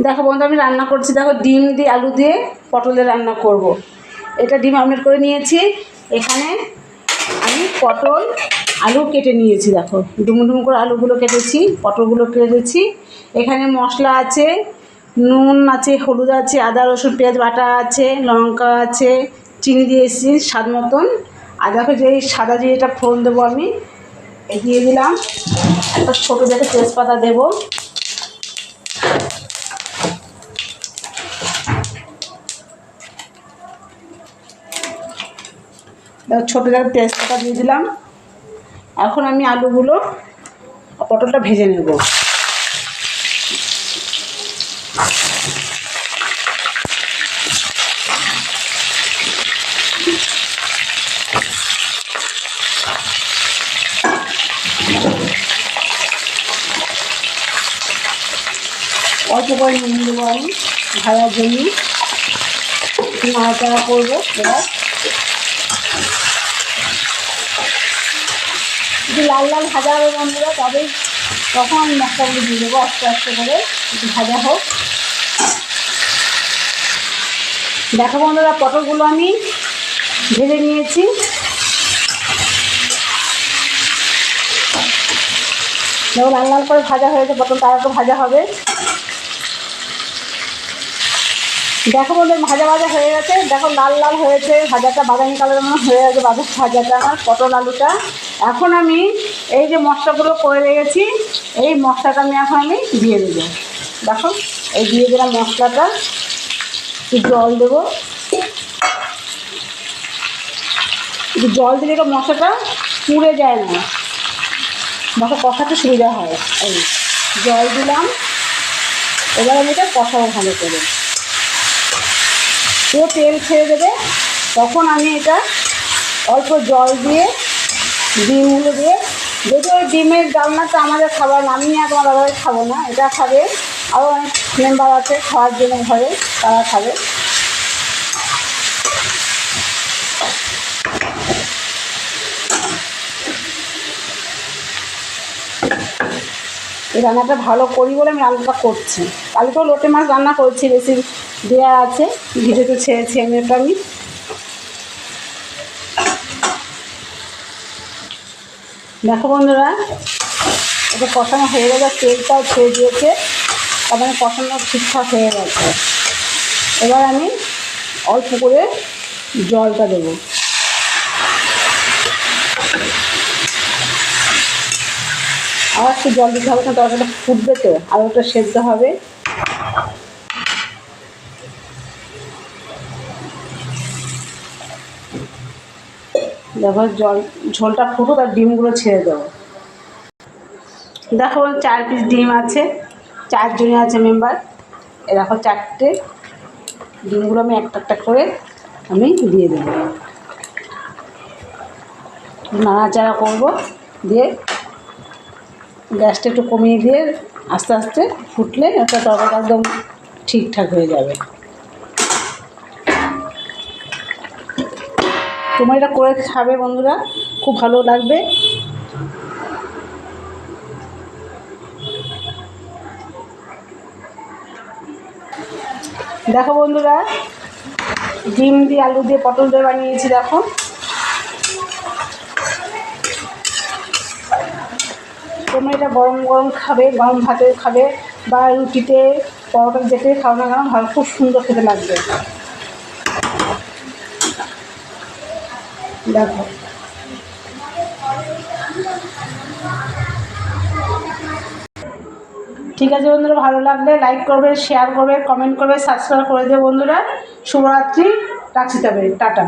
দেখো বন্ধু, আমি রান্না করছি। দেখো, ডিম দিয়ে আলু দিয়ে পটলের রান্না করব। এটা ডিম অমলেট করে নিয়েছি। এখানে আমি পটল আলু কেটে নিয়েছি। দেখো, ডুমো ডুমো করে আলুগুলো কেটেছি, পটলগুলো কেটেছি। এখানে মশলা আছে, নুন আছে, হলুদ আছে, আদা রসুন পেঁয়াজ বাটা আছে, লঙ্কা আছে, চিনি দিয়েছি স্বাদ মতন। আর দেখো, যে সাদা জিরেটা ফোড়ন দেবো আমি, দিয়ে দিলাম। একটা ছোটো দেখে তেজপাতা দেবো। ছোটো জায়গায় তেজপাতা দিয়ে দিলাম। এখন আমি আলুগুলো পটলটা ভেজে নেব। অল্প করে নুন দেবো আমি ভাজার জন্য, নাড়াচাড়া করবো। এবার একটু লাল লাল ভাজা হবে বন্ধুরা, তবেই তখন মশলাগুলো দিয়ে দেবো আস্তে আস্তে করে, একটু ভাজা হোক। দেখো বন্ধুরা, পটলগুলো আমি ভেজে নিয়েছি। দেখো, লাল লাল করে ভাজা হয়েছে পটলটা, আর একটু ভাজা হবে। দেখো বন্ধু, ভাজা ভাজা হয়ে গেছে। দেখো, লাল লাল হয়েছে ভাজাটা, বাদামি কালারের মতো হয়ে গেছে ভাজাটা আমার পটল আলুটা। এখন আমি এই যে মশলাগুলো করে রেখেছি, এই মশলাটা আমি দিয়ে দেবো। দেখো, এই দিয়ে দিলাম মশলাটা। একটু জল দেবো। একটু জল দিলে তো মশলাটা পুড়ে যায় না, মশলা কষাতে সুবিধা হয়। এই জল দিলাম। এবার আমি এটা কষাবো ভালো করে। পুরো তেল ছেড়ে দেবে, তখন আমি এটা অল্প জল দিয়ে ডিমগুলো দিয়ে, যদি ওই ডিমের ডালনাটা আমাদের খাবার, আমি আর তোমার দাদাভাই খাবো না, এটা খাবে। আরও অনেক মেম্বার আছে খাওয়ার জন্য ঘরে, তারা খাবে। এই রান্নাটা ভালো করি বলে আমি রান্নাটা করছি। কালকেও লোটে মাছ রান্না করছি, রেসিপি দেওয়া আছে, ভিডিওতে ছেড়েছি আমি ওটা। আমি দেখো বন্ধুরা, এটা কষানো হয়ে গেছে, তেলটাও ছেড়ে দিয়েছে, তার মানে কষানো ঠিকঠাক হয়ে গেছে। এবার আমি অল্প করে জলটা দেবো। আর একটু জল দিতে হবে, তরকারিটা ফুটবে তো, আলুটা সেদ্ধ হবে। দেখো, ঝোলটা ফুটুক আর ডিমগুলো ছেড়ে দেবো। দেখো, 4 পিস ডিম আছে, 4 জনে আছে মেম্বার। এ দেখো 4টে ডিমগুলো আমি একটা একটা করে আমি দিয়ে দেবো। নাড়াচাড়া করবো, দিয়ে গ্যাসটা একটু কমিয়ে দিয়ে আস্তে আস্তে ফুটলে একটা তরকারি একদম ঠিকঠাক হয়ে যাবে। তোমরা এটা করে খাবে বন্ধুরা, খুব ভালো লাগবে। দেখো বন্ধুরা, ডিম দিয়ে আলু দিয়ে পটল দিয়ে বানিয়েছি। দেখো, তোমরা এটা গরম গরম খাবে, গরম ভাতে খাবে বা রুটিতে, পরোটা যেতে খাও না কেন, ভালো, খুব সুন্দর খেতে লাগবে। দেখো, ঠিক আছে বন্ধুরা, ভালো লাগলে লাইক করবে, শেয়ার করবে, কমেন্ট করবে, সাবস্ক্রাইব করে দেবে বন্ধুরা। শুভরাত্রি, রাখছি তবে, টাটা।